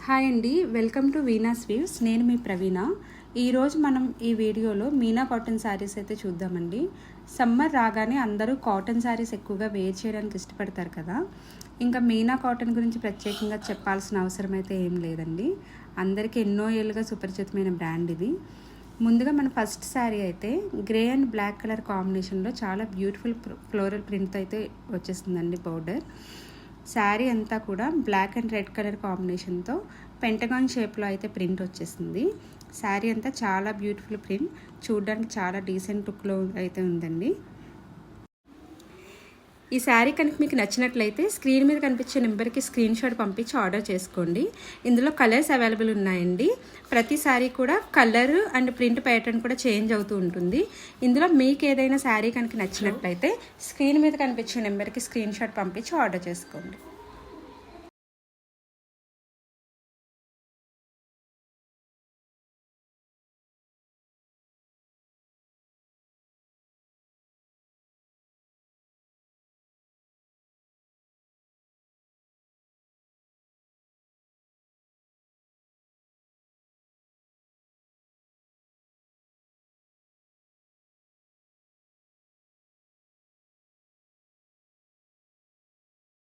Hi అండి, welcome to Veena's views. నేను మీ ప్రవీణ. ఈరోజు మనం ఈ వీడియోలో మీనా కాటన్ శారీస్ అయితే చూద్దామండి. సమ్మర్ రాగానే అందరూ కాటన్ శారీస్ ఎక్కువగా వేర్ చేయడానికి ఇష్టపడతారు కదా. ఇంకా మీనా కాటన్ గురించి ప్రత్యేకంగా చెప్పాల్సిన అవసరం అయితే ఏం లేదండి. అందరికీ ఎన్నో ఏళ్ళుగా సుపరిచితమైన బ్రాండ్ ఇది. ముందుగా మన ఫస్ట్ శారీ అయితే గ్రే అండ్ బ్లాక్ కలర్ కాంబినేషన్లో చాలా బ్యూటిఫుల్ ఫ్లోరల్ ప్రింట్ అయితే వచ్చేస్తుందండి. బోర్డర్ శారీ అంతా కూడా బ్లాక్ అండ్ రెడ్ కలర్ కాంబినేషన్తో పెంటగాన్ షేప్లో అయితే ప్రింట్ వచ్చేసింది. శారీ అంతా చాలా బ్యూటిఫుల్ ప్రింట్, చూడడానికి చాలా డీసెంట్ లుక్లో అయితే ఉందండి. ఈ శారీ కనుక మీకు నచ్చినట్లయితే స్క్రీన్ మీద కనిపించే నెంబర్కి స్క్రీన్ షాట్ పంపించి ఆర్డర్ చేసుకోండి. ఇందులో కలర్స్ అవైలబుల్ ఉన్నాయండి. ప్రతి శారీ కూడా కలర్ అండ్ ప్రింట్ ప్యాటర్న్ కూడా చేంజ్ అవుతూ ఉంటుంది. ఇందులో మీకు ఏదైనా శారీ కనుక నచ్చినట్లయితే స్క్రీన్ మీద కనిపించే నెంబర్కి స్క్రీన్ షాట్ పంపించి ఆర్డర్ చేసుకోండి.